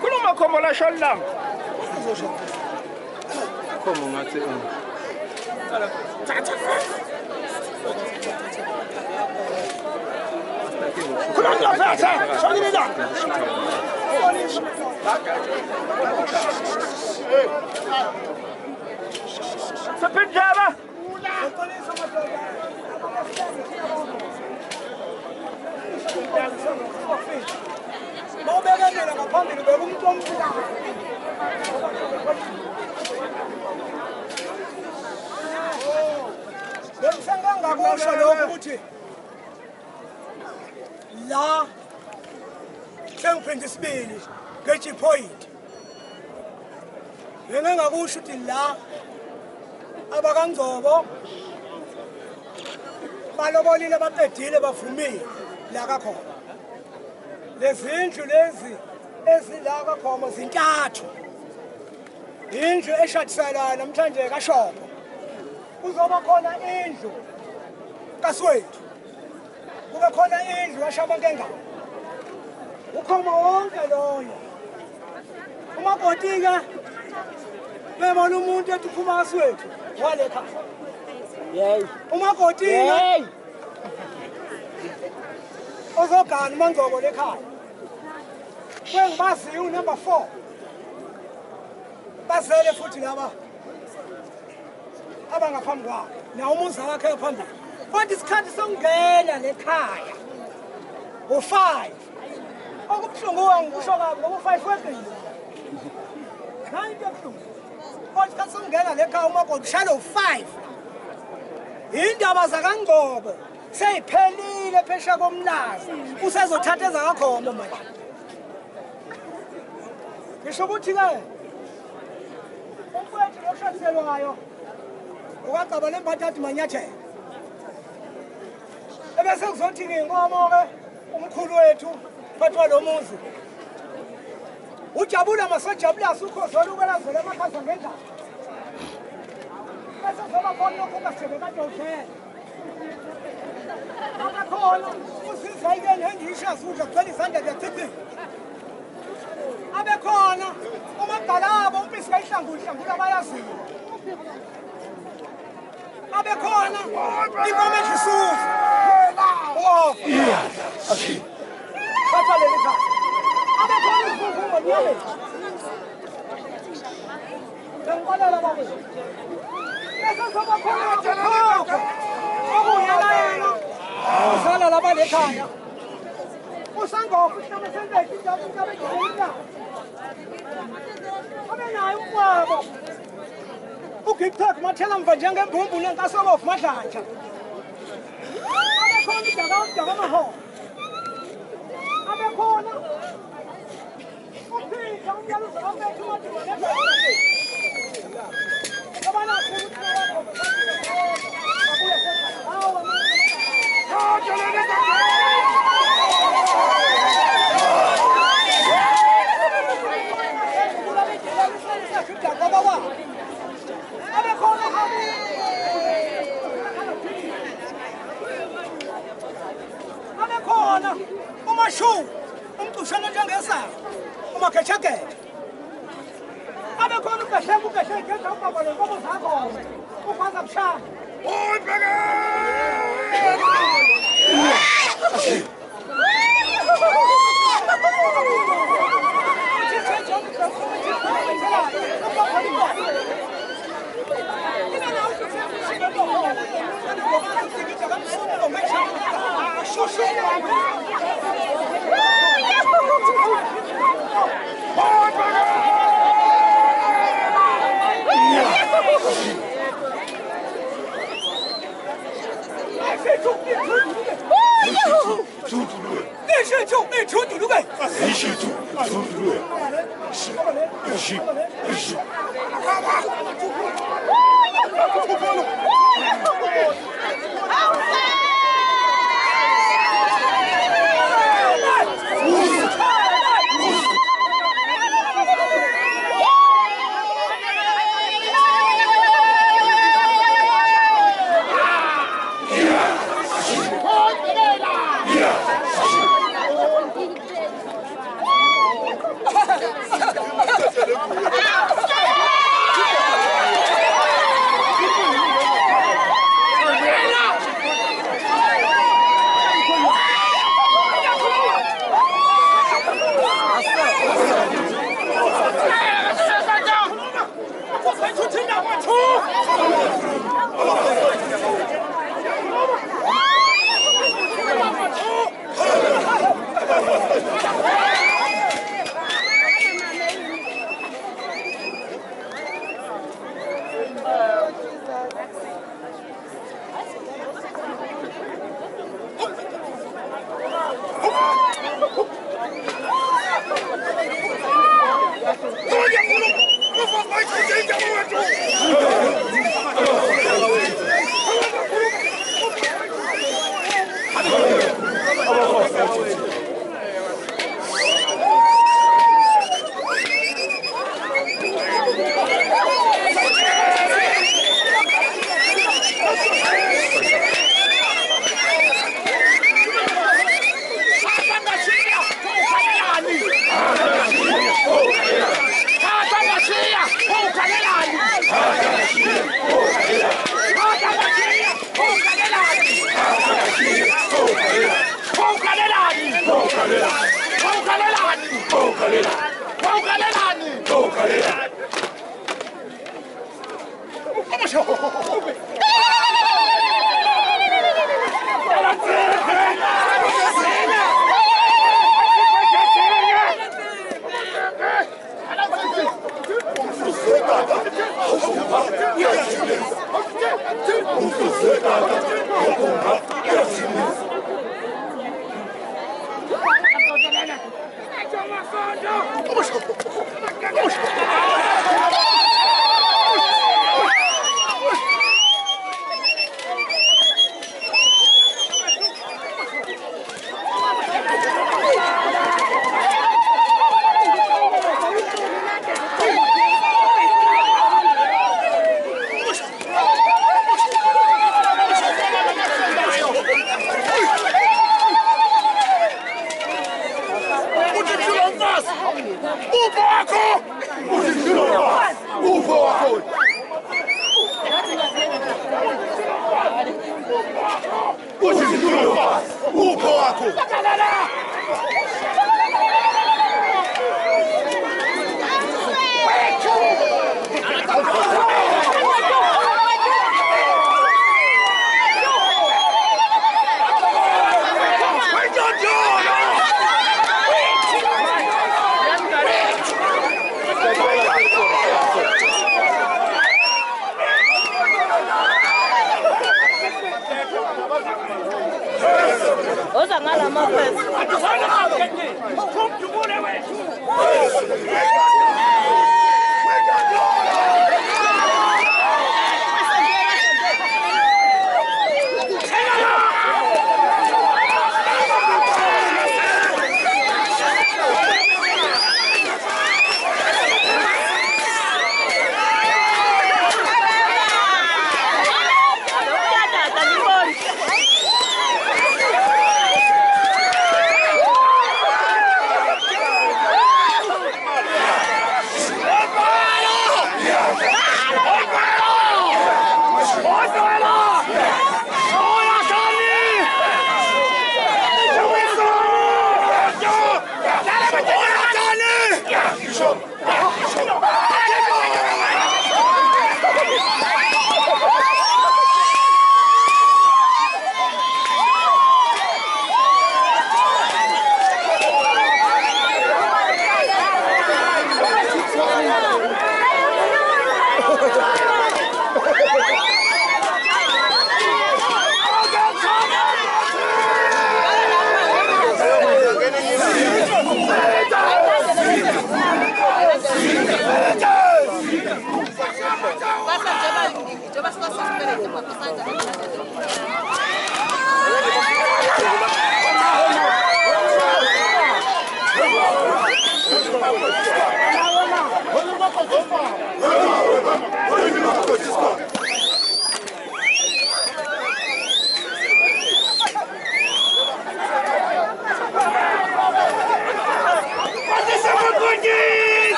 Kuluma khomo la shallang. Khomo ngathi Kuluma phatha, shonile la. Sepinjaba. Mawubekela ngaphambili beka umuntu omkhulu. Bengisengangakusho lokho ukuthi la sengiphinde isibili ngeji point. Bengingakusho ukuthi la abakangcobo balobolile baqedile bavumile la kakhona. Lezindlu lezi ezila kakhoma zintathu. Indlu eshadisana namhlanje kaShopho. Kuzoba khona indlu kaSwethu. Kube khona indlu kaShabankengane. Ukhoma wonke loyo. Umakoti ke bebona umuntu ethi uphuma kaSwethu wale ekhaya. Yey. Umakoti ke ozogana uMangcobo lekhaya. Kwengibaziyo number 4. Bazele futhi laba abangaphambi kwakhe. Na umuzi wakhe phambili. Kodwa isikhathi sokungena lekhaya. U5. Okubuhlungu ngisho kabi ngoba u5 weqile. Hayi kubuhlungu. Kodwa isikhathi sokungena lekhaya uMagogo ushaya u5. Indaba zakaNgcobo seyiphelile phesha komlazi. Usezothatha ezakakhoma manje. Ngisho ukuthi ke umfowethu loshadiselwayo ukagcaba lemphathathi manyathela. Ebese kuzothi nginqomo ke umkhulu wethu phathwa lo muzi. Ujabula masojabula ukhozolo ukwelazela amakhaza ngendaba. Bese zoba khona lokho kasebe kade uhlele. Abakhona usiza ikene ngisho asudla kuphela izandla ziyathithika. Abekhona uMagdalabo umpisi kayihlangula bayaziyo. Abekhona inkomo edlisuza. Oh. Okay. Phatha leli khaya. Abekhona uSufumo niyabe. Ngibonela baba. Bese soba khona ukhokho. Okuyena yena. Usala laba lekhaya. Usangofu sihlama senze indaba engena. Abenayo umkwabo. Ugiptak mathela mva njengembumbu lenkasobofu madlanja. Abekhona idaka amaho. Abekhona. Uphika umyaluzo wafethu mathi wena. Abana abekhona umashu umcushana njengesana umakhechakhe abekhona ugahle ngeza ubaba lenkomo zakho ufaza bushana uyibheke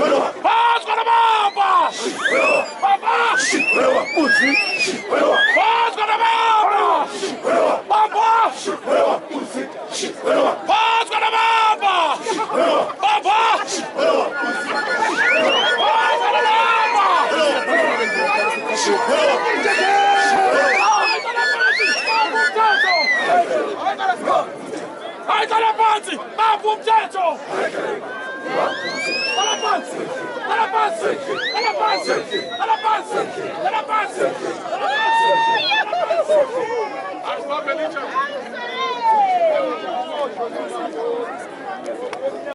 Phansi kwanababa! Baba! Phansi kwanababa! Baba! Phansi kwanababa! Baba! Ayithala phansi! Bapha umthetho! Thala phansi! Thala phansi! Thala phansi! Thala phansi! Thala phansi! Thala phansi!